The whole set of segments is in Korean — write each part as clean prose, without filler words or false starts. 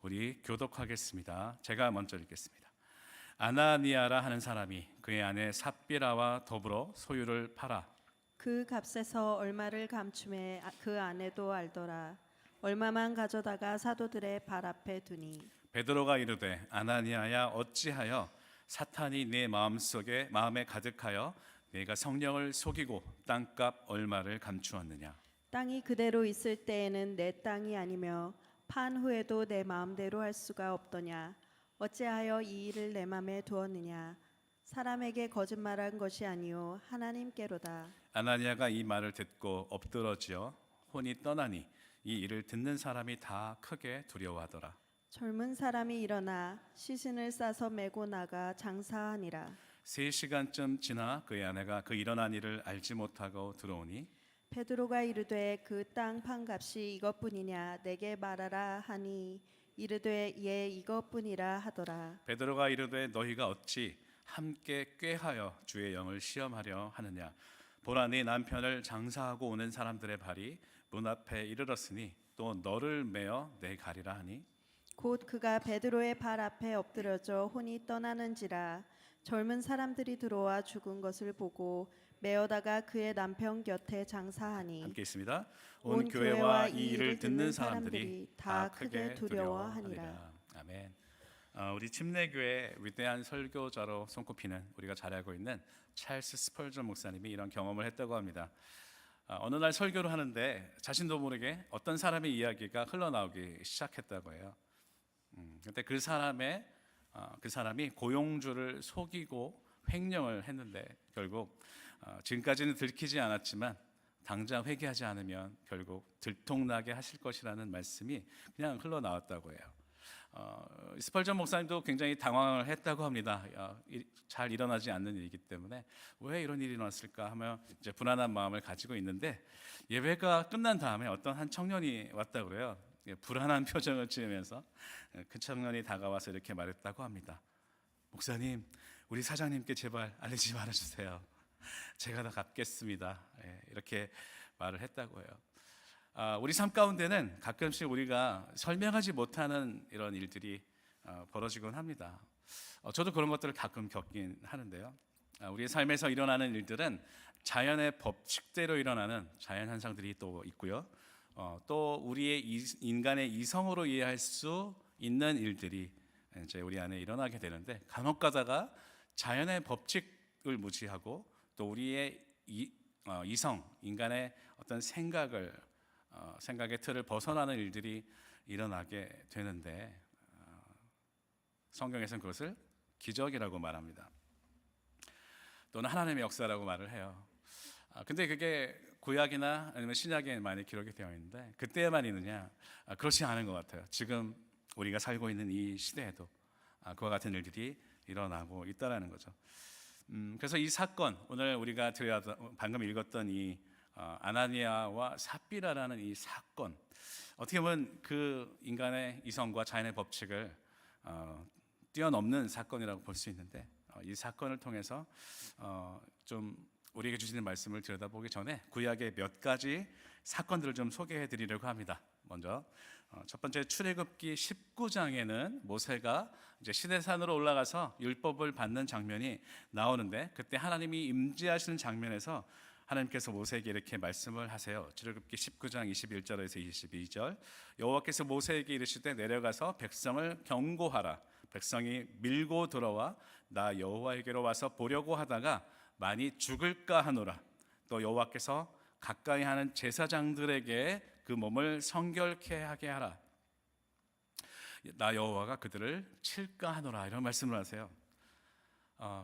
우리 교독하겠습니다. 제가 먼저 읽겠습니다. 아나니아라 하는 사람이 그의 아내 삽비라와 더불어 소유를 팔아 그 값에서 얼마를 감춤해 그 아내도 알더라. 얼마만 가져다가 사도들의 발 앞에 두니 베드로가 이르되 아나니아야 어찌하여 사탄이 네 마음에 가득하여 네가 성령을 속이고 땅값 얼마를 감추었느냐. 땅이 그대로 있을 때에는 내 땅이 아니며 판 후에도 내 마음대로 할 수가 없더냐. 어찌하여 이 일을 내 맘에 두었느냐. 사람에게 거짓말한 것이 아니요 하나님께로다. 아나니아가 이 말을 듣고 엎드러지어 혼이 떠나니 이 일을 듣는 사람이 다 크게 두려워하더라. 젊은 사람이 일어나 시신을 싸서 메고 나가 장사하니라. 3시간쯤 지나 그의 아내가 그 일어난 일을 알지 못하고 들어오니 베드로가 이르되 그 땅 판값이 이것뿐이냐 내게 말하라 하니 이르되 예 이것뿐이라 하더라. 베드로가 이르되 너희가 어찌 함께 꾀하여 주의 영을 시험하려 하느냐. 보라 네 남편을 장사하고 오는 사람들의 발이 문 앞에 이르렀으니 또 너를 메어 내 가리라 하니 곧 그가 베드로의 발 앞에 엎드려져 혼이 떠나는지라. 젊은 사람들이 들어와 죽은 것을 보고 메어다가 그의 남편 곁에 장사하니 함께 있습니다. 온 교회와 이 일을 듣는 사람들이 다 크게 두려워하니라. 아멘. 우리 침례교회 위대한 설교자로 손꼽히는 우리가 잘 알고 있는 찰스 스펄전 목사님이 이런 경험을 했다고 합니다. 어느 날 설교를 하는데 자신도 모르게 어떤 사람의 이야기가 흘러나오기 시작했다고 해요. 그때 그 사람이 고용주를 속이고 횡령을 했는데 결국 지금까지는 들키지 않았지만 당장 회개하지 않으면 결국 들통나게 하실 것이라는 말씀이 그냥 흘러나왔다고 해요. 스펄전 목사님도 굉장히 당황을 했다고 합니다. 잘 일어나지 않는 일이기 때문에 왜 이런 일이 일어났을까 하며 이제 불안한 마음을 가지고 있는데 예배가 끝난 다음에 어떤 한 청년이 왔다고 그래요. 불안한 표정을 지으면서 그 청년이 다가와서 이렇게 말했다고 합니다. 목사님, 우리 사장님께 제발 알리지 말아주세요. 제가 다 갚겠습니다. 이렇게 말을 했다고 해요. 우리 삶 가운데는 가끔씩 우리가 설명하지 못하는 이런 일들이 벌어지곤 합니다. 저도 그런 것들을 가끔 겪긴 하는데요. 우리의 삶에서 일어나는 일들은 자연의 법칙대로 일어나는 자연 현상들이 또 있고요. 또 우리의 인간의 이성으로 이해할 수 있는 일들이 이제 우리 안에 일어나게 되는데 간혹 가다가 자연의 법칙을 무시하고 또 우리의 이성, 인간의 어떤 생각의 틀을 벗어나는 일들이 일어나게 되는데 성경에서는 그것을 기적이라고 말합니다. 또는 하나님의 역사라고 말을 해요. 근데 그게 구약이나 아니면 신약에 많이 기록이 되어 있는데 그때에만 있느냐? 그렇지 않은 것 같아요. 지금 우리가 살고 있는 이 시대에도 그와 같은 일들이 일어나고 있다라는 거죠. 그래서 이 사건, 오늘 우리가 방금 읽었던 이 아나니아와 삽비라라는 이 사건, 어떻게 보면 그 인간의 이성과 자연의 법칙을 뛰어넘는 사건이라고 볼 수 있는데 이 사건을 통해서 좀 우리에게 주시는 말씀을 들여다보기 전에 구약의 몇 가지 사건들을 좀 소개해 드리려고 합니다. 먼저 첫 번째 출애굽기 19장에는 모세가 이제 시내산으로 올라가서 율법을 받는 장면이 나오는데 그때 하나님이 임재하시는 장면에서 하나님께서 모세에게 이렇게 말씀을 하세요. 출애굽기 19장 21절에서 22절 여호와께서 모세에게 이르시되 내려가서 백성을 경고하라. 백성이 밀고 들어와 나 여호와에게로 와서 보려고 하다가 많이 죽을까 하노라. 또 여호와께서 가까이 하는 제사장들에게 그 몸을 성결케 하게 하라. 나 여호와가 그들을 칠까 하노라. 이런 말씀을 하세요.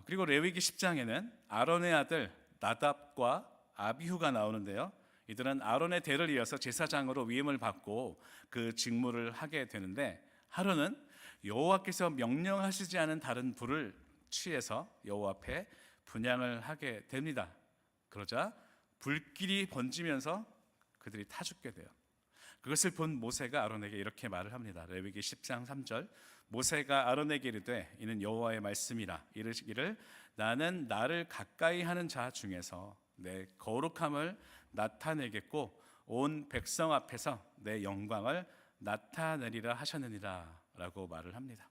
그리고 레위기 10장에는 아론의 아들 나답과 아비후가 나오는데요. 이들은 아론의 대를 이어서 제사장으로 위임을 받고 그 직무를 하게 되는데 하루는 여호와께서 명령하시지 않은 다른 불을 취해서 여호와 앞에 분향을 하게 됩니다. 그러자 불길이 번지면서 그들이 타 죽게 돼요. 그것을 본 모세가 아론에게 이렇게 말을 합니다. 레위기 10장 3절 모세가 아론에게 이르되 이는 여호와의 말씀이라 이르시기를 나는 나를 가까이 하는 자 중에서 내 거룩함을 나타내겠고 온 백성 앞에서 내 영광을 나타내리라 하셨느니라. 라고 말을 합니다.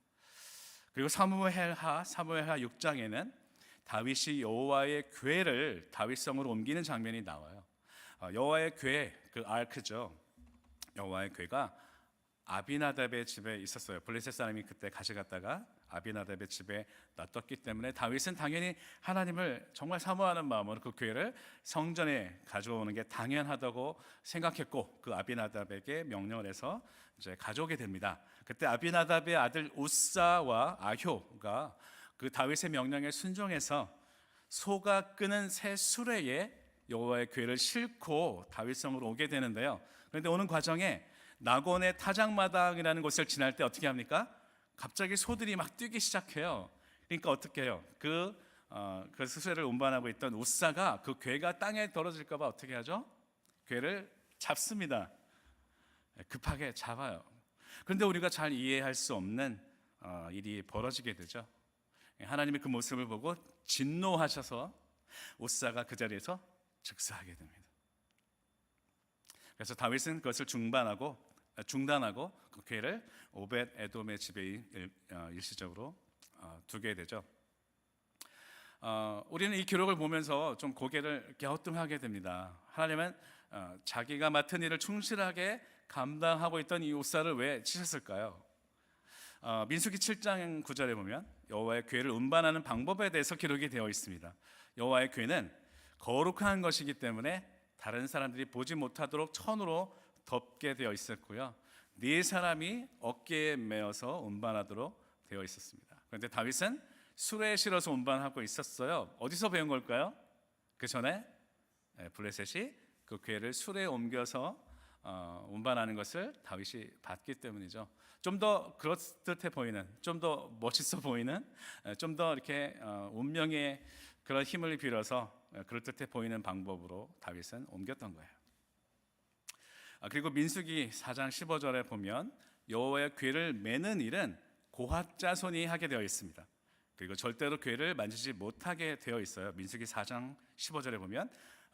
그리고 사무엘하 6장에는 다윗이 여호와의 궤를 다윗성으로 옮기는 장면이 나와요. 여호와의 궤, 그 아크죠. 여호와의 궤가 아비나답의 집에 있었어요. 블레셋 사람이 그때 가져갔다가 아비나답의 집에 놔뒀기 때문에 다윗은 당연히 하나님을 정말 사모하는 마음으로 그 궤를 성전에 가져오는 게 당연하다고 생각했고, 그 아비나답에게 명령을 해서 이제 가져오게 됩니다. 그때 아비나답의 아들 우사와 아효가 그 다윗의 명령에 순종해서 소가 끄는 새 수레에 여호와의 궤를 싣고 다윗성으로 오게 되는데요. 그런데 오는 과정에 낙원의 타작마당이라는 곳을 지날 때 어떻게 합니까? 갑자기 소들이 막 뛰기 시작해요. 그러니까 어떻게 해요? 그 수레를 운반하고 있던 우사가 그 궤가 땅에 떨어질까 봐 어떻게 하죠? 궤를 잡습니다. 급하게 잡아요. 그런데 우리가 잘 이해할 수 없는 일이 벌어지게 되죠. 하나님의 그 모습을 보고 진노하셔서 우사가 그 자리에서 즉사하게 됩니다. 그래서 다윗은 그것을 중단하고 그 궤를 오벳 에돔의 집에 일시적으로 두게 되죠. 우리는 이 기록을 보면서 좀 고개를 갸우뚱하게 됩니다. 하나님은 자기가 맡은 일을 충실하게 감당하고 있던 이 우사를 왜 치셨을까요? 민수기 7장 9절에 보면 여호와의 궤를 운반하는 방법에 대해서 기록이 되어 있습니다. 여호와의 궤는 거룩한 것이기 때문에 다른 사람들이 보지 못하도록 천으로 덮게 되어 있었고요. 네 사람이 어깨에 메어서 운반하도록 되어 있었습니다. 그런데 다윗은 수레에 실어서 운반하고 있었어요. 어디서 배운 걸까요? 그 전에 블레셋이 그 궤를 수레에 옮겨서 운반하는 것을 다윗이 봤기 때문이죠. 좀 더 그럴듯해 보이는, 좀 더 멋있어 보이는, 좀 더 이렇게 운명의 그런 힘을 빌어서 그럴듯해 보이는 방법으로 다윗은 옮겼던 거예요. 그리고 민수기 4장 15절에 보면 여호와의 궤를 매는 일은 고핫 자손이 하게 되어 있습니다. 그리고 절대로 궤를 만지지 못하게 되어 있어요. 민수기 4장 15절에 보면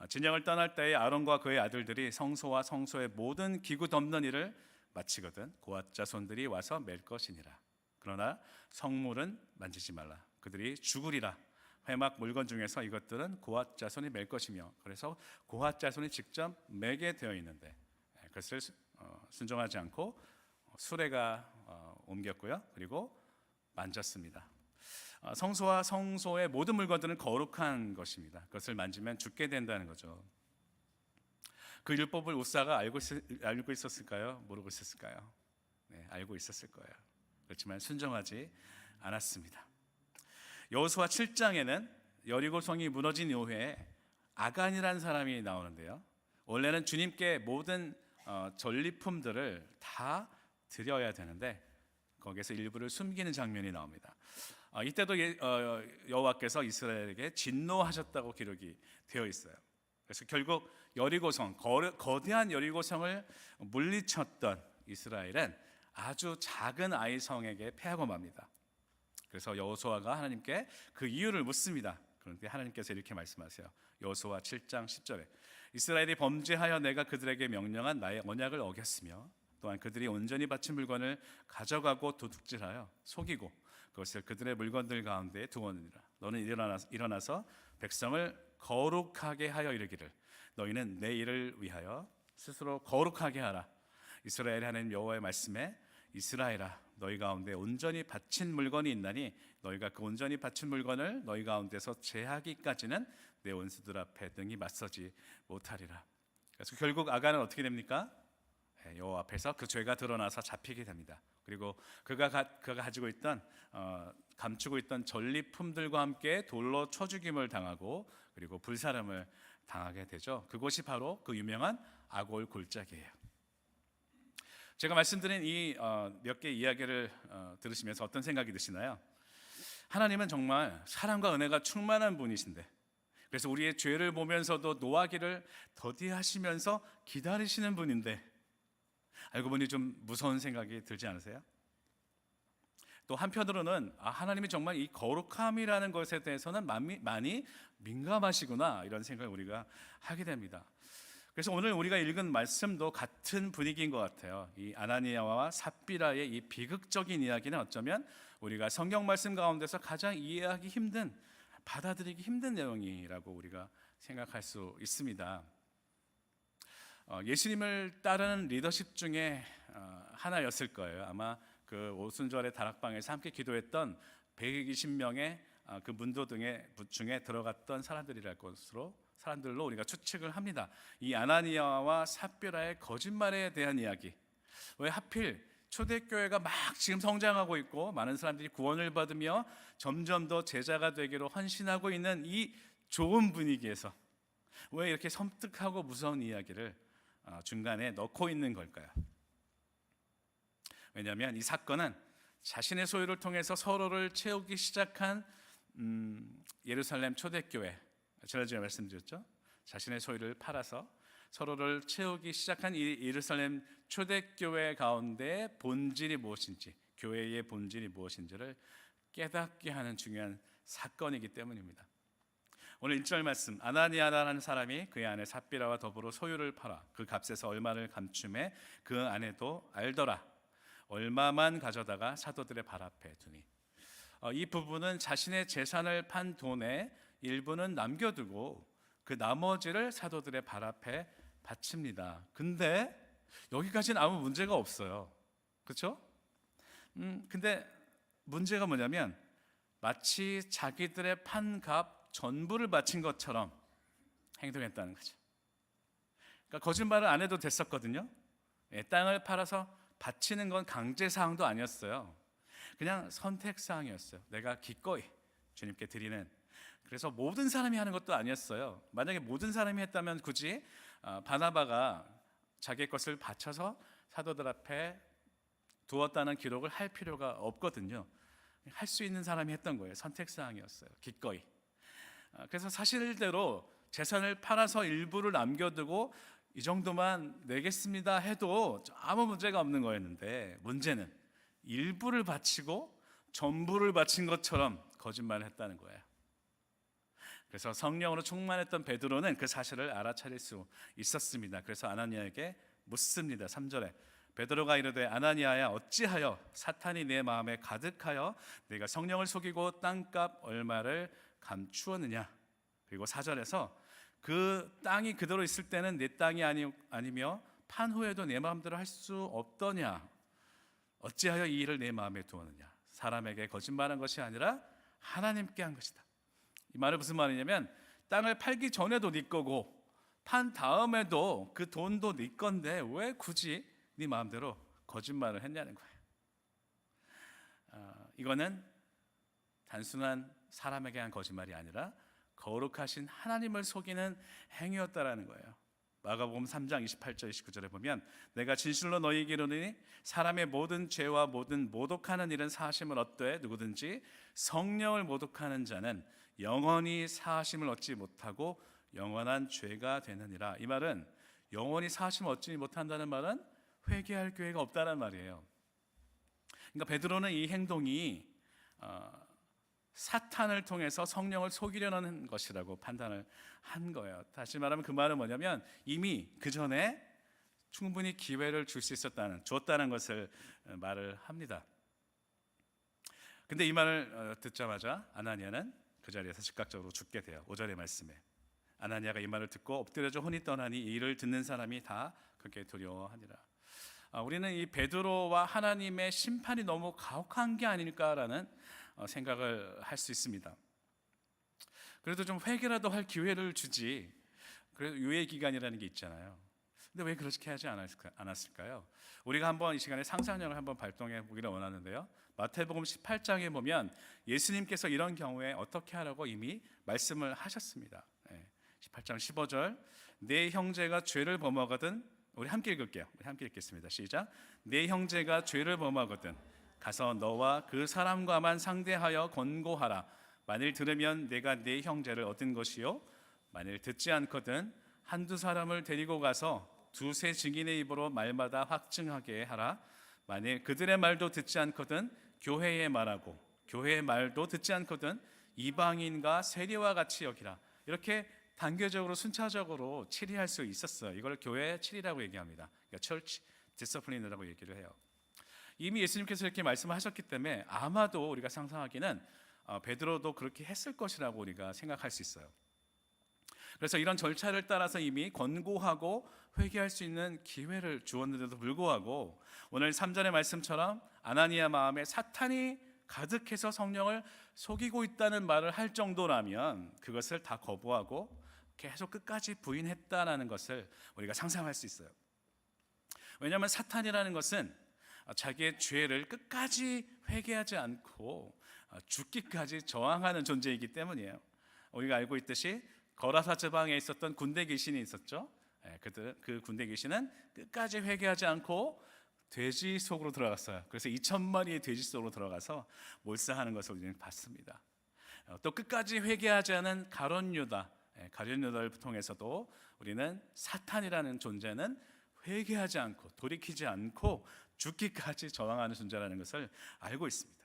진영을 떠날 때에 아론과 그의 아들들이 성소와 성소의 모든 기구 덮는 일을 마치거든 고핫 자손들이 와서 맬 것이니라. 그러나 성물은 만지지 말라. 그들이 죽으리라. 회막 물건 중에서 이것들은 고핫 자손이 맬 것이며, 그래서 고핫 자손이 직접 매게 되어 있는데 그것을 순종하지 않고 수레가 옮겼고요. 그리고 만졌습니다. 성소와 성소의 모든 물건들은 거룩한 것입니다. 그것을 만지면 죽게 된다는 거죠. 그 율법을 우사가 알고 있었을까요? 모르고 있었을까요? 네, 알고 있었을 거예요. 그렇지만 순종하지 않았습니다. 여호수아 7장에는 여리고성이 무너진 이후에 아간이라는 사람이 나오는데요. 원래는 주님께 모든 전리품들을 다 드려야 되는데 거기에서 일부를 숨기는 장면이 나옵니다. 이때도 여호와께서 이스라엘에게 진노하셨다고 기록이 되어 있어요. 그래서 결국 여리고성, 거대한 여리고성을 물리쳤던 이스라엘은 아주 작은 아이 성에게 패하고 맙니다. 그래서 여호수아가 하나님께 그 이유를 묻습니다. 그런데 하나님께서 이렇게 말씀하세요. 여호수아 7장 10절에 이스라엘이 범죄하여 내가 그들에게 명령한 나의 언약을 어겼으며 또한 그들이 온전히 바친 물건을 가져가고 도둑질하여 속이고 그것을 그들의 물건들 가운데 두었느니라. 너는 일어나서 백성을 거룩하게 하여 이르기를 너희는 내 일을 위하여 스스로 거룩하게 하라. 이스라엘의 하나님 여호와의 말씀에 이스라엘아 너희 가운데 온전히 바친 물건이 있나니 너희가 그 온전히 바친 물건을 너희 가운데서 제하기까지는 내 원수들 앞에 능히 맞서지 못하리라. 그래서 결국 아간은 어떻게 됩니까? 여호와 앞에서 그 죄가 드러나서 잡히게 됩니다. 그리고 그가 가지고 있던 감추고 있던 전리품들과 함께 돌로 쳐 죽임을 당하고 그리고 불사름을 당하게 되죠. 그곳이 바로 그 유명한 아골 골짜기예요. 제가 말씀드린 이 몇 개 이야기를 들으시면서 어떤 생각이 드시나요? 하나님은 정말 사랑과 은혜가 충만한 분이신데 그래서 우리의 죄를 보면서도 노하기를 더디하시면서 기다리시는 분인데 알고 보니 좀 무서운 생각이 들지 않으세요? 또 한편으로는 하나님이 정말 이 거룩함이라는 것에 대해서는 많이 민감하시구나 이런 생각을 우리가 하게 됩니다. 그래서 오늘 우리가 읽은 말씀도 같은 분위기인 것 같아요. 이 아나니아와 삽비라의 이 비극적인 이야기는 어쩌면 우리가 성경 말씀 가운데서 가장 이해하기 힘든, 받아들이기 힘든 내용이라고 우리가 생각할 수 있습니다. 예수님을 따르는 리더십 중에 하나였을 거예요. 아마 그 오순절의 다락방에서 함께 기도했던 120명의 그 문도 중에 들어갔던 사람들로 우리가 추측을 합니다. 이 아나니아와 삽비라의 거짓말에 대한 이야기. 왜 하필 초대교회가 막 지금 성장하고 있고 많은 사람들이 구원을 받으며 점점 더 제자가 되기로 헌신하고 있는 이 좋은 분위기에서 왜 이렇게 섬뜩하고 무서운 이야기를 중간에 넣고 있는 걸까요? 왜냐하면 이 사건은 자신의 소유를 통해서 서로를 채우기 시작한 예루살렘 초대교회, 지난주에 말씀드렸죠. 자신의 소유를 팔아서 서로를 채우기 시작한 이 예루살렘 초대교회 가운데 본질이 무엇인지, 교회의 본질이 무엇인지를 깨닫게 하는 중요한 사건이기 때문입니다. 오늘 1절 말씀, 아나니아라는 사람이 그의 아내 삽비라와 더불어 소유를 팔아 그 값에서 얼마를 감춤해 그 아내도 알더라. 얼마만 가져다가 사도들의 발 앞에 두니. 이 부부는 자신의 재산을 판 돈의 일부는 남겨두고 그 나머지를 사도들의 발 앞에 바칩니다. 근데 여기까지는 아무 문제가 없어요. 그렇죠? 근데 문제가 뭐냐면 마치 자기들의 판 값 전부를 바친 것처럼 행동했다는 거죠. 그러니까 거짓말을 안 해도 됐었거든요. 땅을 팔아서 바치는 건 강제 사항도 아니었어요. 그냥 선택 사항이었어요. 내가 기꺼이 주님께 드리는. 그래서 모든 사람이 하는 것도 아니었어요. 만약에 모든 사람이 했다면 굳이 바나바가 자기 것을 바쳐서 사도들 앞에 두었다는 기록을 할 필요가 없거든요. 할 수 있는 사람이 했던 거예요. 선택 사항이었어요. 기꺼이. 그래서 사실대로 재산을 팔아서 일부를 남겨두고 이 정도만 내겠습니다 해도 아무 문제가 없는 거였는데, 문제는 일부를 바치고 전부를 바친 것처럼 거짓말을 했다는 거예요. 그래서 성령으로 충만했던 베드로는 그 사실을 알아차릴 수 있었습니다. 그래서 아나니아에게 묻습니다. 3절에 베드로가 이르되 아나니아야 어찌하여 사탄이 내 마음에 가득하여 내가 성령을 속이고 땅값 얼마를 감추었느냐. 그리고 4절에서 그 땅이 그대로 있을 때는 내 땅이 아니며 판 후에도 내 마음대로 할 수 없더냐. 어찌하여 이 일을 내 마음에 두었느냐. 사람에게 거짓말한 것이 아니라 하나님께 한 것이다. 이 말은 무슨 말이냐면 땅을 팔기 전에도 네 거고 판 다음에도 그 돈도 네 건데 왜 굳이 네 마음대로 거짓말을 했냐는 거예요. 이거는 단순한 사람에게 한 거짓말이 아니라 거룩하신 하나님을 속이는 행위였다라는 거예요. 마가복음 3장 28절 29절에 보면 내가 진실로 너희에게 이르노니 사람의 모든 죄와 모든 모독하는 일은 사하심을 얻되 누구든지 성령을 모독하는 자는 영원히 사하심을 얻지 못하고 영원한 죄가 되느니라. 이 말은 영원히 사하심을 얻지 못한다는 말은 회개할 기회가 없다는 말이에요. 그러니까 베드로는 이 행동이 사탄을 통해서 성령을 속이려는 것이라고 판단을 한 거예요. 다시 말하면 그 말은 뭐냐면 이미 그 전에 충분히 기회를 줄 수 줬다는 것을 말을 합니다. 근데 이 말을 듣자마자 아나니아는 그 자리에서 즉각적으로 죽게 돼요. 5절의 말씀에 아나니아가 이 말을 듣고 엎드려져 혼이 떠나니 이 일을 듣는 사람이 다 그렇게 두려워하니라. 우리는 이 베드로와 하나님의 심판이 너무 가혹한 게 아닐까라는 생각을 할 수 있습니다. 그래도 좀 회개라도 할 기회를 주지. 그래도 유예 기간이라는 게 있잖아요. 근데 왜 그렇게 하지 않았을까요? 우리가 한번 이 시간에 상상력을 한번 발동해 보기를 원하는데요. 마태복음 18장에 보면 예수님께서 이런 경우에 어떻게 하라고 이미 말씀을 하셨습니다. 18장 15절 내 형제가 죄를 범하거든, 우리 함께 읽을게요. 우리 함께 읽겠습니다. 시작. 내 형제가 죄를 범하거든 가서 너와 그 사람과만 상대하여 권고하라. 만일 들으면 내가 내 형제를 얻은 것이요 만일 듣지 않거든 한두 사람을 데리고 가서 두세 증인의 입으로 말마다 확증하게 하라. 만일 그들의 말도 듣지 않거든 교회의 말하고 교회의 말도 듣지 않거든 이방인과 세리와 같이 여기라. 이렇게 단계적으로 순차적으로 치리할 수 있었어요. 이걸 교회 치리라고 얘기합니다. 그러니까 Church Discipline이라고 얘기를 해요. 이미 예수님께서 이렇게 말씀하셨기 때문에 아마도 우리가 상상하기는 베드로도 그렇게 했을 것이라고 우리가 생각할 수 있어요. 그래서 이런 절차를 따라서 이미 권고하고 회개할 수 있는 기회를 주었는데도 불구하고 오늘 3절의 말씀처럼 아나니아 마음에 사탄이 가득해서 성령을 속이고 있다는 말을 할 정도라면 그것을 다 거부하고 계속 끝까지 부인했다라는 것을 우리가 상상할 수 있어요. 왜냐하면 사탄이라는 것은 자기의 죄를 끝까지 회개하지 않고 죽기까지 저항하는 존재이기 때문이에요. 우리가 알고 있듯이 거라사 지방에 있었던 군대 귀신이 있었죠. 그 군대 귀신은 끝까지 회개하지 않고 돼지 속으로 들어갔어요. 그래서 2,000마리의 돼지 속으로 들어가서 몰살하는 것을 우리는 봤습니다. 또 끝까지 회개하지 않은 가룟 유다를 통해서도 우리는 사탄이라는 존재는 회개하지 않고 돌이키지 않고 죽기까지 저항하는 존재라는 것을 알고 있습니다.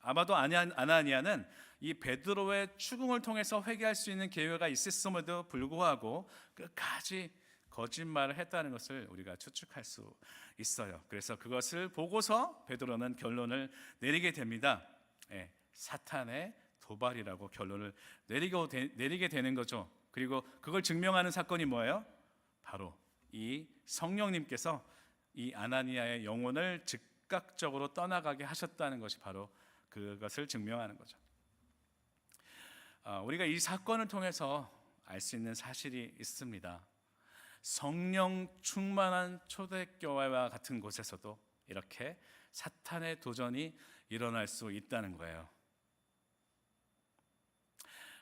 아마도 아나니아는 이 베드로의 추궁을 통해서 회개할 수 있는 기회가 있었음에도 불구하고 끝까지 거짓말을 했다는 것을 우리가 추측할 수 있어요. 그래서 그것을 보고서 베드로는 결론을 내리게 됩니다. 사탄의 도발이라고 결론을 내리게 되는 거죠. 그리고 그걸 증명하는 사건이 뭐예요? 바로 이 성령님께서 이 아나니아의 영혼을 즉각적으로 떠나가게 하셨다는 것이 바로 그것을 증명하는 거죠. 우리가 이 사건을 통해서 알 수 있는 사실이 있습니다. 성령 충만한 초대교회와 같은 곳에서도 이렇게 사탄의 도전이 일어날 수 있다는 거예요.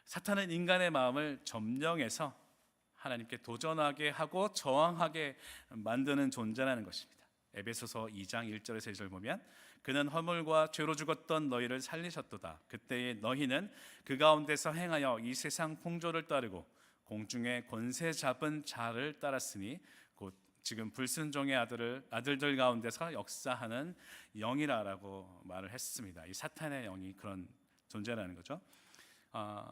사탄은 인간의 마음을 점령해서 하나님께 도전하게 하고 저항하게 만드는 존재라는 것입니다. 에베소서 2장 1절에서 2절 보면 그는 허물과 죄로 죽었던 너희를 살리셨도다. 그때의 너희는 그 가운데서 행하여 이 세상 풍조를 따르고 공중의 권세 잡은 자를 따랐으니 곧 지금 불순종의 아들들 가운데서 역사하는 영이라라고 말을 했습니다. 이 사탄의 영이 그런 존재라는 거죠.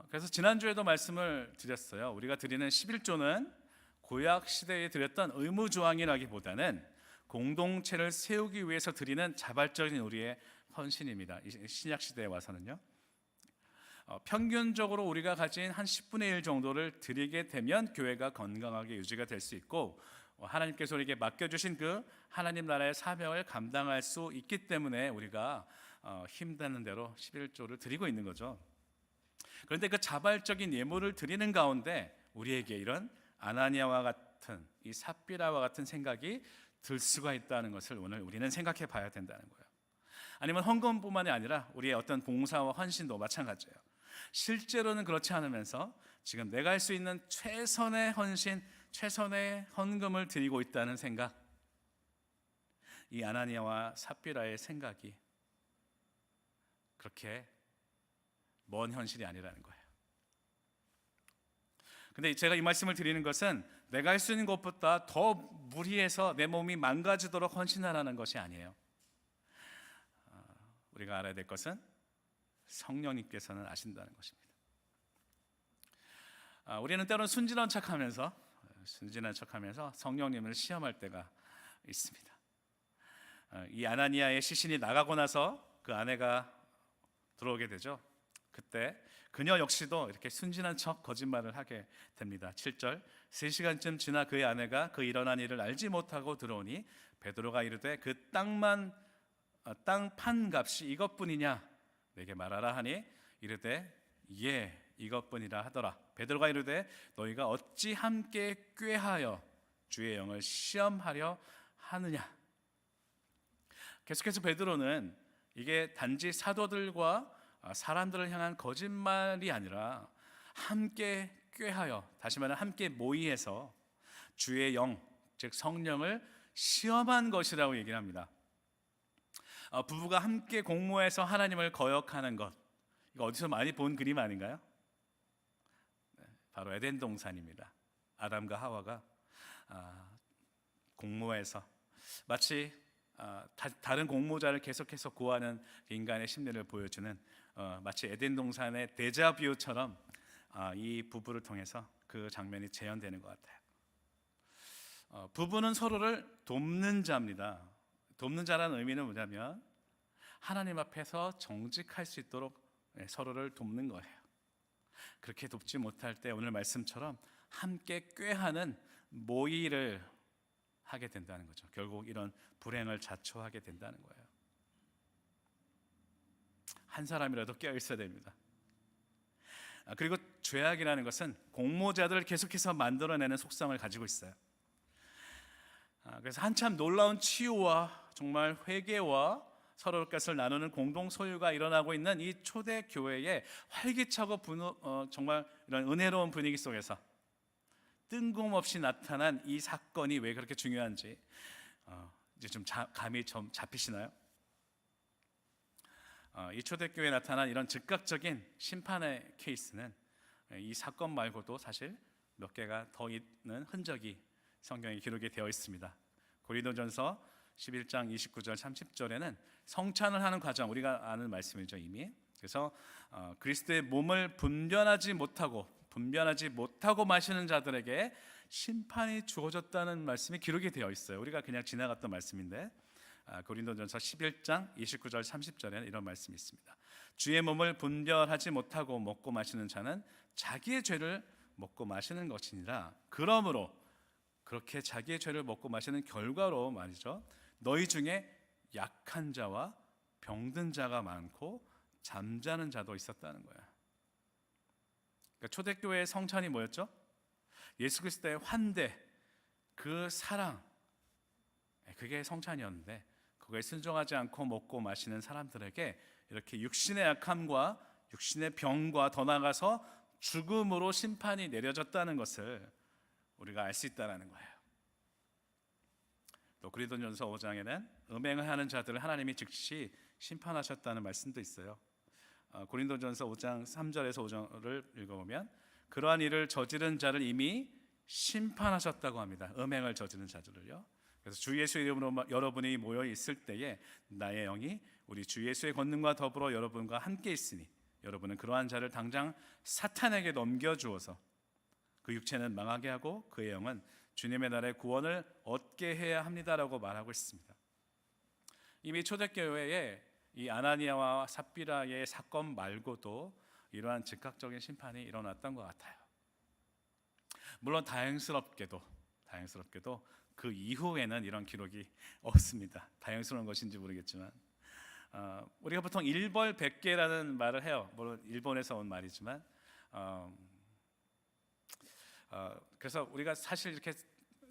그래서 지난주에도 말씀을 드렸어요. 우리가 드리는 11조는 구약 시대에 드렸던 의무조항이라기보다는 공동체를 세우기 위해서 드리는 자발적인 우리의 헌신입니다. 신약 시대에 와서는요. 평균적으로 우리가 가진 한 10분의 1 정도를 드리게 되면 교회가 건강하게 유지가 될 수 있고 하나님께서 우리에게 맡겨주신 그 하나님 나라의 사명을 감당할 수 있기 때문에 우리가 힘닿는 대로 11조를 드리고 있는 거죠. 그런데 그 자발적인 예물을 드리는 가운데 우리에게 이런 아나니아와 같은 이 삽비라와 같은 생각이 들 수가 있다는 것을 오늘 우리는 생각해 봐야 된다는 거예요. 아니면 헌금뿐만이 아니라 우리의 어떤 봉사와 헌신도 마찬가지예요. 실제로는 그렇지 않으면서 지금 내가 할 수 있는 최선의 헌신, 최선의 헌금을 드리고 있다는 생각, 이 아나니아와 삽비라의 생각이 그렇게 먼 현실이 아니라는 거예요. 근데 제가 이 말씀을 드리는 것은 내가 할 수 있는 것보다 더 무리해서 내 몸이 망가지도록 헌신하라는 것이 아니에요. 우리가 알아야 될 것은 성령님께서는 아신다는 것입니다. 우리는 때로는 순진한 척하면서 성령님을 시험할 때가 있습니다. 이 아나니아의 시신이 나가고 나서 그 아내가 들어오게 되죠. 그때 그녀 역시도 이렇게 순진한 척 거짓말을 하게 됩니다. 7절 3시간쯤 지나 그의 아내가 그 일어난 일을 알지 못하고 들어오니 베드로가 이르되 그 땅 판 값이 이것뿐이냐 내게 말하라 하니 이르되 예 이것뿐이라 하더라. 베드로가 이르되 너희가 어찌 함께 꾀하여 주의 영을 시험하려 하느냐. 계속해서 베드로는 이게 단지 사도들과 사람들을 향한 거짓말이 아니라 함께 꾀하여, 다시 말하면 함께 모의해서 주의 영, 즉 성령을 시험한 것이라고 얘기를 합니다. 부부가 함께 공모해서 하나님을 거역하는 것, 이거 어디서 많이 본 그림 아닌가요? 바로 에덴 동산입니다. 아담과 하와가 공모해서 마치 다른 공모자를 계속해서 구하는 인간의 심리를 보여주는 마치 에덴 동산의 데자뷰처럼 이 부부를 통해서 그 장면이 재현되는 것 같아요. 부부는 서로를 돕는 자입니다. 돕는 자라는 의미는 뭐냐면 하나님 앞에서 정직할 수 있도록 서로를 돕는 거예요. 그렇게 돕지 못할 때 오늘 말씀처럼 함께 꾀하는 모의를 하게 된다는 거죠. 결국 이런 불행을 자초하게 된다는 거예요. 한 사람이라도 깨어 있어야 됩니다. 그리고 죄악이라는 것은 공모자들을 계속해서 만들어내는 속성을 가지고 있어요. 그래서 한참 놀라운 치유와 정말 회개와 서로의 것을 나누는 공동 소유가 일어나고 있는 이 초대 교회의 활기차고 정말 이런 은혜로운 분위기 속에서 뜬금없이 나타난 이 사건이 왜 그렇게 중요한지 이제 좀 감이 좀 잡히시나요? 이 초대교회에 나타난 이런 즉각적인 심판의 케이스는 이 사건 말고도 사실 몇 개가 더 있는 흔적이 성경에 기록이 되어 있습니다. 고린도전서 11장 29절 30절에는 성찬을 하는 과정, 우리가 아는 말씀이죠 이미. 그래서 그리스도의 몸을 분별하지 못하고 마시는 자들에게 심판이 주어졌다는 말씀이 기록이 되어 있어요. 우리가 그냥 지나갔던 말씀인데 고린도전서 11장 29절 30절에는 이런 말씀이 있습니다. 주의 몸을 분별하지 못하고 먹고 마시는 자는 자기의 죄를 먹고 마시는 것이니라. 그러므로 그렇게 자기의 죄를 먹고 마시는 결과로 말이죠, 너희 중에 약한 자와 병든 자가 많고 잠자는 자도 있었다는 거야. 그러니까 초대교회의 성찬이 뭐였죠? 예수 그리스도의 환대, 그 사랑, 그게 성찬이었는데 그거에 순종하지 않고 먹고 마시는 사람들에게 이렇게 육신의 약함과 육신의 병과 더 나아가서 죽음으로 심판이 내려졌다는 것을 우리가 알 수 있다는 거예요. 또 고린도전서 5장에는 음행을 하는 자들을 하나님이 즉시 심판하셨다는 말씀도 있어요. 고린도전서 5장 3절에서 5절을 읽어보면 그러한 일을 저지른 자를 이미 심판하셨다고 합니다. 음행을 저지른 자들을요. 그래서 주 예수의 이름으로 여러분이 모여 있을 때에 나의 영이 우리 주 예수의 권능과 더불어 여러분과 함께 있으니 여러분은 그러한 자를 당장 사탄에게 넘겨주어서 그 육체는 망하게 하고 그의 영은 주님의 날에 구원을 얻게 해야 합니다라고 말하고 있습니다. 이미 초대교회에 이 아나니아와 삽비라의 사건 말고도 이러한 즉각적인 심판이 일어났던 것 같아요. 물론 다행스럽게도 그 이후에는 이런 기록이 없습니다. 다행스러운 것인지 모르겠지만 우리가 보통 일벌백계라는 말을 해요. 물론 일본에서 온 말이지만 그래서 우리가 사실 이렇게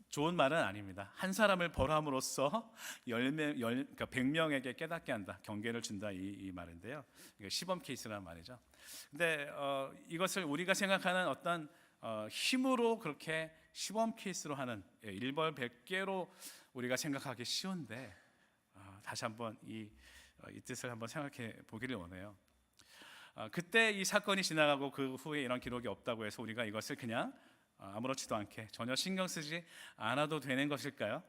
좋은 말은 아닙니다. 한 사람을 벌함으로써 100명에게 깨닫게 한다, 경계를 준다, 이 말인데요. 이게 시범 케이스라는 말이죠. 근데 이것을 우리가 생각하는 어떤 힘으로 그렇게 시범 케이스로 하는 일벌백계로 우리가 생각하기 쉬운데 다시 한번 이 뜻을 한번 생각해 보기를 원해요. 그때 이 사건이 지나가고 그 후에 이런 기록이 없다고 해서 우리가 이것을 그냥 아무렇지도 않게 전혀 신경 쓰지 않아도 되는 것일까요?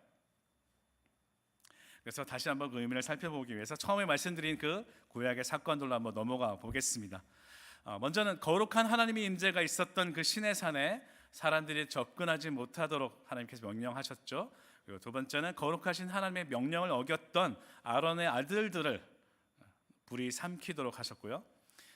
그래서 다시 한번 그 의미를 살펴보기 위해서 처음에 말씀드린 그 구약의 사건들로 한번 넘어가 보겠습니다. 먼저는 거룩한 하나님의 임재가 있었던 그 시내 산에 사람들이 접근하지 못하도록 하나님께서 명령하셨죠. 그리고 두 번째는 거룩하신 하나님의 명령을 어겼던 아론의 아들들을 불이 삼키도록 하셨고요.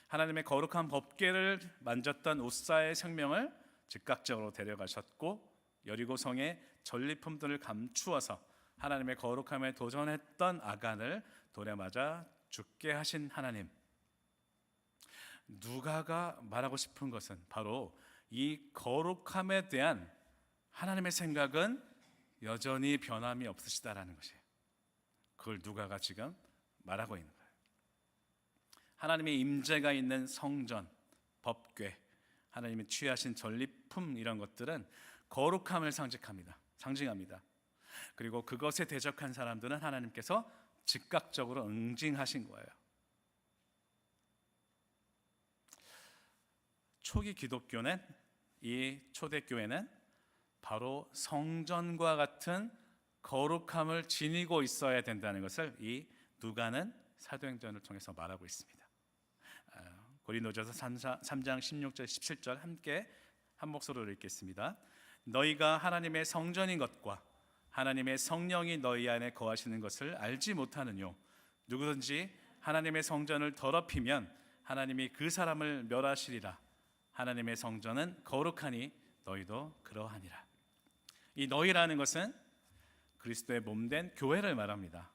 하나님의 거룩한 법궤를 만졌던 우사의 생명을 즉각적으로 데려가셨고, 여리고성의 전리품들을 감추어서 하나님의 거룩함에 도전했던 아간을 돌에 맞아 죽게 하신 하나님. 누가가 말하고 싶은 것은 바로 이 거룩함에 대한 하나님의 생각은 여전히 변함이 없으시다라는 것이에요. 그걸 누가가 지금 말하고 있는 거예요. 하나님의 임재가 있는 성전, 법궤, 하나님이 취하신 전리품, 이런 것들은 거룩함을 상징합니다. 그리고 그것에 대적한 사람들은 하나님께서 즉각적으로 응징하신 거예요. 초기 기독교는, 이 초대교회는 바로 성전과 같은 거룩함을 지니고 있어야 된다는 것을 이 누가는 사도행전을 통해서 말하고 있습니다. 고린도전서 3장 16절 17절 함께 한 목소리로 읽겠습니다. 너희가 하나님의 성전인 것과 하나님의 성령이 너희 안에 거하시는 것을 알지 못하느뇨. 누구든지 하나님의 성전을 더럽히면 하나님이 그 사람을 멸하시리라. 하나님의 성전은 거룩하니 너희도 그러하니라. 이 너희라는 것은 그리스도의 몸된 교회를 말합니다.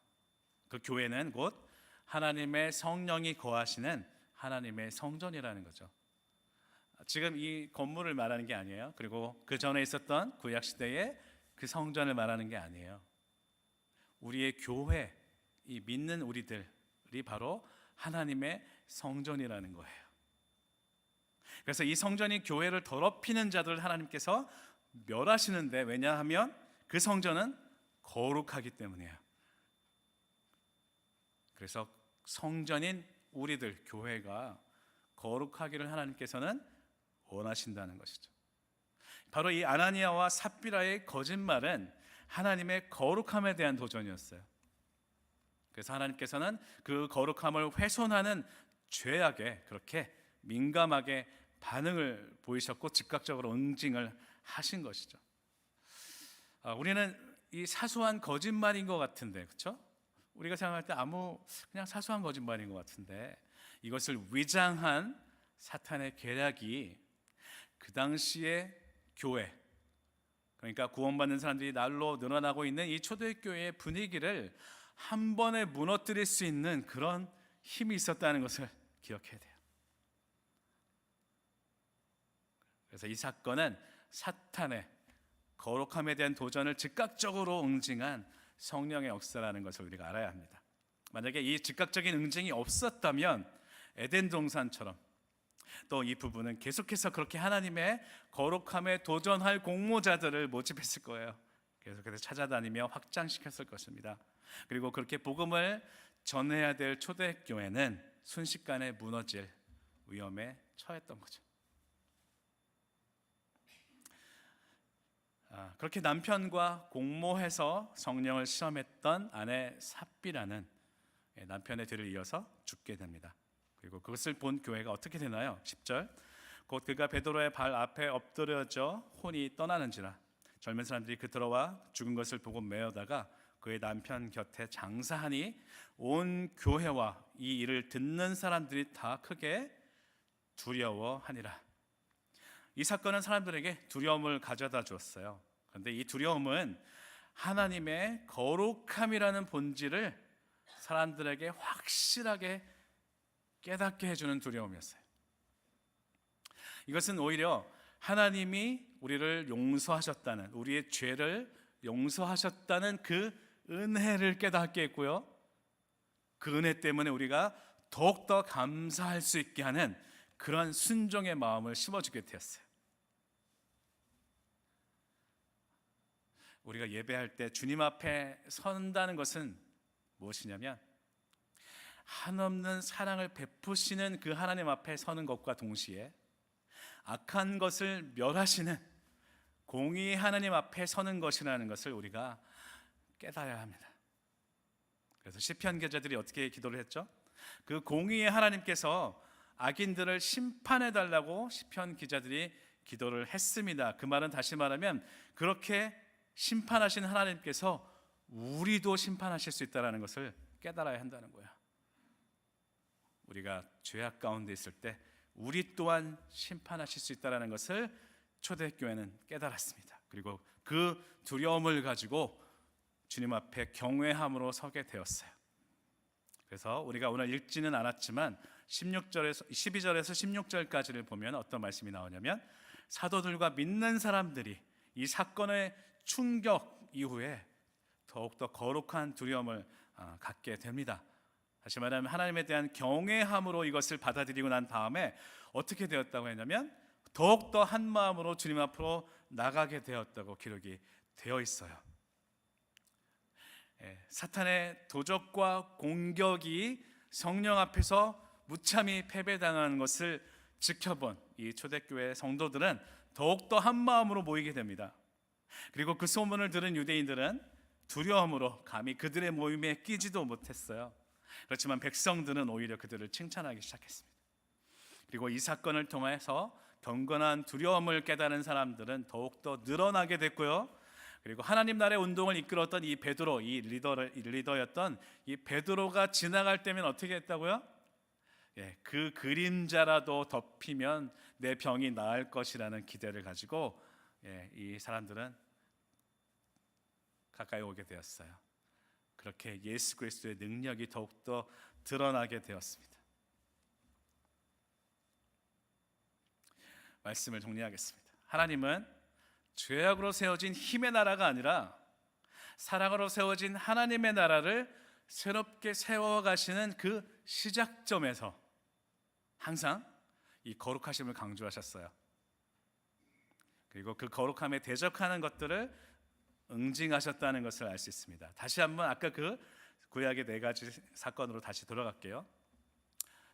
그 교회는 곧 하나님의 성령이 거하시는 하나님의 성전이라는 거죠. 지금 이 건물을 말하는 게 아니에요. 그리고 그 전에 있었던 구약 시대의 그 성전을 말하는 게 아니에요. 우리의 교회, 이 믿는 우리들이 바로 하나님의 성전이라는 거예요. 그래서 이 성전이 교회를 더럽히는 자들을 하나님께서 멸하시는데, 왜냐하면 그 성전은 거룩하기 때문이에요. 그래서 성전인 우리들, 교회가 거룩하기를 하나님께서는 원하신다는 것이죠. 바로 이 아나니아와 삽비라의 거짓말은 하나님의 거룩함에 대한 도전이었어요. 그래서 하나님께서는 그 거룩함을 훼손하는 죄악에 그렇게 민감하게 반응을 보이셨고 즉각적으로 응징을 하신 것이죠. 우리는 이 사소한 거짓말인 것 같은데, 그렇죠? 우리가 생각할 때 그냥 사소한 거짓말인 것 같은데, 이것을 위장한 사탄의 계략이 그 당시의 교회, 그러니까 구원받는 사람들이 날로 늘어나고 있는 이 초대교회의 분위기를 한 번에 무너뜨릴 수 있는 그런 힘이 있었다는 것을 기억해야 돼요. 그래서 이 사건은 사탄의 거룩함에 대한 도전을 즉각적으로 응징한 성령의 역사라는 것을 우리가 알아야 합니다. 만약에 이 즉각적인 응징이 없었다면 에덴 동산처럼 또 이 부분은 계속해서 그렇게 하나님의 거룩함에 도전할 공모자들을 모집했을 거예요. 계속해서 찾아다니며 확장시켰을 것입니다. 그리고 그렇게 복음을 전해야 될 초대교회는 순식간에 무너질 위험에 처했던 거죠. 그렇게 남편과 공모해서 성령을 시험했던 아내 삽비라는 남편의 뒤를 이어서 죽게 됩니다. 그리고 그것을 본 교회가 어떻게 되나요? 10절, 곧 그가 베드로의 발 앞에 엎드려져 혼이 떠나는지라 젊은 사람들이 그 들어와 죽은 것을 보고 매어다가 그의 남편 곁에 장사하니 온 교회와 이 일을 듣는 사람들이 다 크게 두려워하니라. 이 사건은 사람들에게 두려움을 가져다 주었어요. 그런데 이 두려움은 하나님의 거룩함이라는 본질을 사람들에게 확실하게 깨닫게 해주는 두려움이었어요. 이것은 오히려 하나님이 우리를 용서하셨다는, 우리의 죄를 용서하셨다는 그 은혜를 깨닫게 했고요, 그 은혜 때문에 우리가 더욱더 감사할 수 있게 하는 그런 순종의 마음을 심어주게 되었어요. 우리가 예배할 때 주님 앞에 선다는 것은 무엇이냐면 한없는 사랑을 베푸시는 그 하나님 앞에 서는 것과 동시에 악한 것을 멸하시는 공의의 하나님 앞에 서는 것이라는 것을 우리가 깨달아야 합니다. 그래서 시편 기자들이 어떻게 기도를 했죠? 그 공의의 하나님께서 악인들을 심판해 달라고 시편 기자들이 기도를 했습니다. 그 말은 다시 말하면 그렇게 심판하신 하나님께서 우리도 심판하실 수 있다는 것을 깨달아야 한다는 거예요. 우리가 죄악 가운데 있을 때 우리 또한 심판하실 수 있다는 것을 초대교회는 깨달았습니다. 그리고 그 두려움을 가지고 주님 앞에 경외함으로 서게 되었어요. 그래서 우리가 오늘 읽지는 않았지만 12절에서 16절까지를 보면 어떤 말씀이 나오냐면 사도들과 믿는 사람들이 이 사건의 충격 이후에 더욱더 거룩한 두려움을 갖게 됩니다. 다시 말하면 하나님에 대한 경외함으로 이것을 받아들이고 난 다음에 어떻게 되었다고 했냐면 더욱더 한 마음으로 주님 앞으로 나가게 되었다고 기록이 되어 있어요. 사탄의 도적과 공격이 성령 앞에서 무참히 패배당하는 것을 지켜본 이 초대교회 성도들은 더욱더 한 마음으로 모이게 됩니다. 그리고 그 소문을 들은 유대인들은 두려움으로 감히 그들의 모임에 끼지도 못했어요. 그렇지만 백성들은 오히려 그들을 칭찬하기 시작했습니다. 그리고 이 사건을 통해서 경건한 두려움을 깨달은 사람들은 더욱더 늘어나게 됐고요. 그리고 하나님 나라의 운동을 이끌었던 이 베드로, 이 리더였던 이 베드로가 지나갈 때면 어떻게 했다고요? 그 그림자라도 덮이면 내 병이 나을 것이라는 기대를 가지고 이 사람들은 가까이 오게 되었어요. 그렇게 예수 그리스도의 능력이 더욱더 드러나게 되었습니다. 말씀을 정리하겠습니다. 하나님은 죄악으로 세워진 힘의 나라가 아니라 사랑으로 세워진 하나님의 나라를 새롭게 세워가시는 그 시작점에서 항상 이 거룩하심을 강조하셨어요. 그리고 그 거룩함에 대적하는 것들을 응징하셨다는 것을 알 수 있습니다. 다시 한번 아까 그 구약의 4가지 사건으로 다시 돌아갈게요.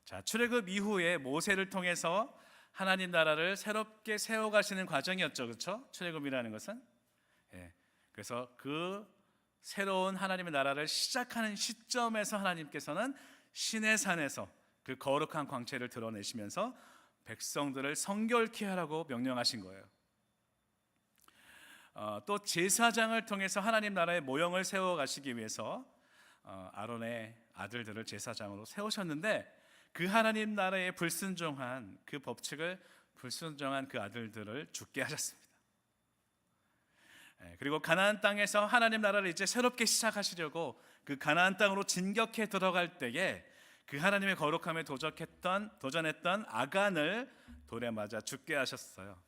자, 출애굽 이후에 모세를 통해서 하나님 나라를 새롭게 세워가시는 과정이었죠, 그렇죠? 출애굽이라는 것은. 그래서 그 새로운 하나님의 나라를 시작하는 시점에서 하나님께서는 시내산에서 그 거룩한 광채를 드러내시면서 백성들을 성결케 하라고 명령하신 거예요. 또 제사장을 통해서 하나님 나라의 모형을 세워가시기 위해서 아론의 아들들을 제사장으로 세우셨는데 그 하나님 나라에 불순종한 그 법칙을 불순종한 그 아들들을 죽게 하셨습니다. 그리고 가나안 땅에서 하나님 나라를 이제 새롭게 시작하시려고 그 가나안 땅으로 진격해 들어갈 때에 그 하나님의 거룩함에 도전했던 아간을 돌에 맞아 죽게 하셨어요.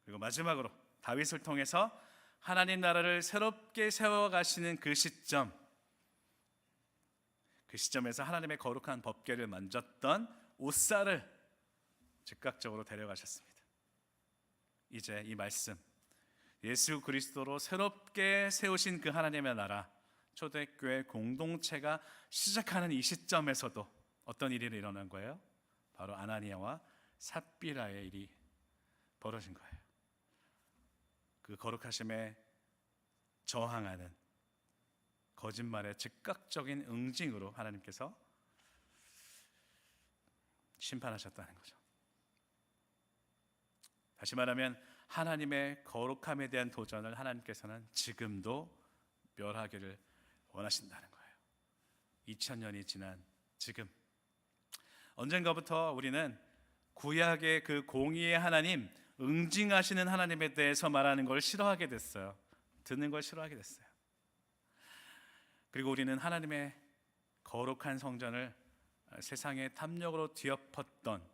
그리고 마지막으로 다윗을 통해서 하나님 나라를 새롭게 세워가시는 그 시점에서 하나님의 거룩한 법궤를 만졌던 옷사를 즉각적으로 데려가셨습니다. 이제 이 말씀, 예수 그리스도로 새롭게 세우신 그 하나님의 나라, 초대교회 공동체가 시작하는 이 시점에서도 어떤 일이 일어난 거예요? 바로 아나니아와 삽비라의 일이 벌어진 거예요. 그 거룩하심에 저항하는 거짓말의 즉각적인 응징으로 하나님께서 심판하셨다는 거죠. 다시 말하면 하나님의 거룩함에 대한 도전을 하나님께서는 지금도 멸하기를 원하신다는 거예요. 2000년이 지난 지금 언젠가부터 우리는 구약의 그 공의의 하나님, 응징하시는 하나님에 대해서 말하는 걸 싫어하게 됐어요. 듣는 걸 싫어하게 됐어요. 그리고 우리는 하나님의 거룩한 성전을 세상의 탐욕으로 뒤엎었던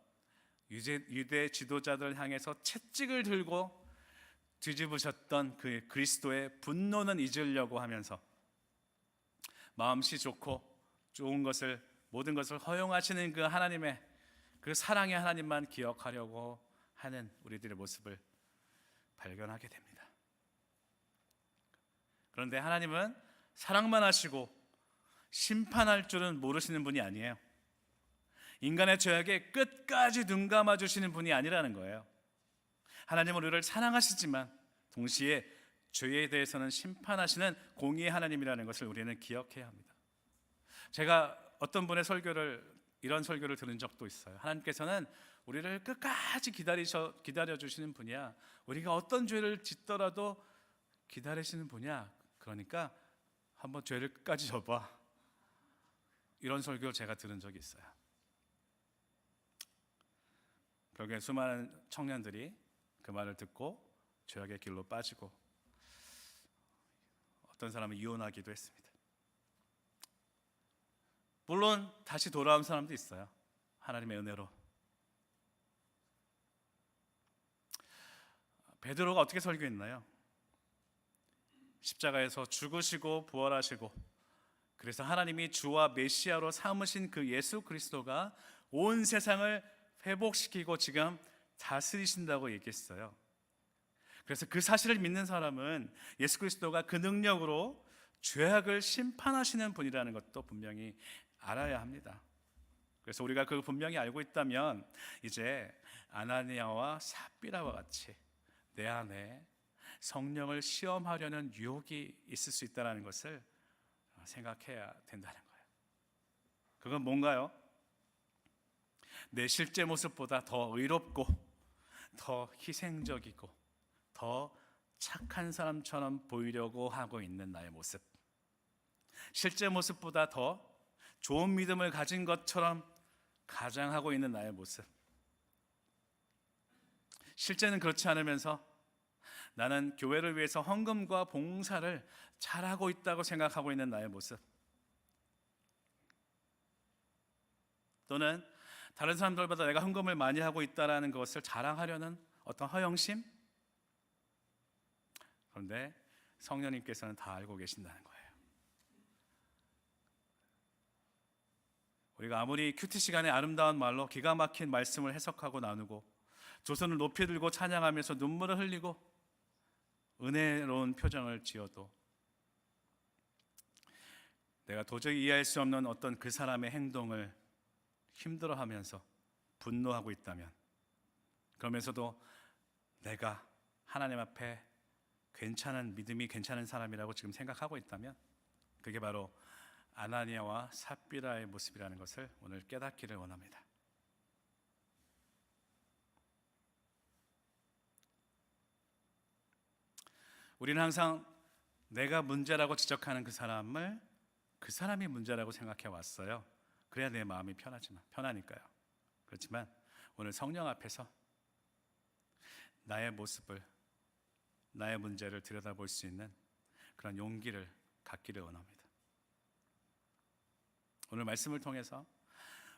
유대 지도자들 향해서 채찍을 들고 뒤집으셨던 그 그리스도의 분노는 잊으려고 하면서 마음씨 좋고 좋은 것을 모든 것을 허용하시는 그 하나님의 그 사랑의 하나님만 기억하려고 하는 우리들의 모습을 발견하게 됩니다. 그런데 하나님은 사랑만 하시고 심판할 줄은 모르시는 분이 아니에요. 인간의 죄악에 끝까지 눈 감아 주시는 분이 아니라는 거예요. 하나님은 우리를 사랑하시지만 동시에 죄에 대해서는 심판하시는 공의의 하나님이라는 것을 우리는 기억해야 합니다. 제가 어떤 분의 이런 설교를 들은 적도 있어요. 하나님께서는 우리를 끝까지 기다려 주시는 분이야. 우리가 어떤 죄를 짓더라도 기다리시는 분이야. 그러니까 한번 죄를 끝까지 져봐. 이런 설교를 제가 들은 적이 있어요. 결국에 수많은 청년들이 그 말을 듣고 죄악의 길로 빠지고 어떤 사람은 이혼하기도 했습니다. 물론 다시 돌아온 사람도 있어요. 하나님의 은혜로. 베드로가 어떻게 설교했나요? 십자가에서 죽으시고 부활하시고 그래서 하나님이 주와 메시아로 삼으신 그 예수 그리스도가 온 세상을 회복시키고 지금 다스리신다고 얘기했어요. 그래서 그 사실을 믿는 사람은 예수 그리스도가 그 능력으로 죄악을 심판하시는 분이라는 것도 분명히 알아야 합니다. 그래서 우리가 그걸 분명히 알고 있다면 이제 아나니아와 삽비라와 같이 내 안에 성령을 시험하려는 유혹이 있을 수 있다는 것을 생각해야 된다는 거예요. 그건 뭔가요? 내 실제 모습보다 더 의롭고 더 희생적이고 더 착한 사람처럼 보이려고 하고 있는 나의 모습, 실제 모습보다 더 좋은 믿음을 가진 것처럼 가장하고 있는 나의 모습, 실제는 그렇지 않으면서 나는 교회를 위해서 헌금과 봉사를 잘하고 있다고 생각하고 있는 나의 모습, 또는 다른 사람들보다 내가 헌금을 많이 하고 있다는 것을 자랑하려는 어떤 허영심. 그런데 성령님께서는 다 알고 계신다는 거예요. 우리가 아무리 큐티 시간에 아름다운 말로 기가 막힌 말씀을 해석하고 나누고 두 손을 높이 들고 찬양하면서 눈물을 흘리고 은혜로운 표정을 지어도 내가 도저히 이해할 수 없는 어떤 그 사람의 행동을 힘들어하면서 분노하고 있다면, 그러면서도 내가 하나님 앞에 괜찮은 믿음이 괜찮은 사람이라고 지금 생각하고 있다면, 그게 바로 아나니아와 삽비라의 모습이라는 것을 오늘 깨닫기를 원합니다. 우리는 항상 내가 문제라고 지적하는 그 사람을 그 사람이 문제라고 생각해 왔어요. 그래야 내 마음이 편하니까요. 그렇지만 오늘 성령 앞에서 나의 모습을, 나의 문제를 들여다볼 수 있는 그런 용기를 갖기를 원합니다. 오늘 말씀을 통해서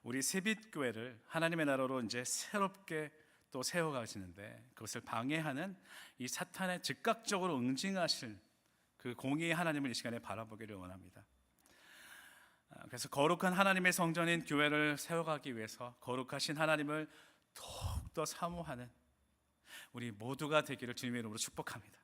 우리 세빛교회를 하나님의 나라로 이제 새롭게 또 세워가시는데, 그것을 방해하는 이 사탄의 즉각적으로 응징하실 그 공의의 하나님을 이 시간에 바라보기를 원합니다. 그래서 거룩한 하나님의 성전인 교회를 세워가기 위해서 거룩하신 하나님을 더욱더 사모하는 우리 모두가 되기를 주님의 이름으로 축복합니다.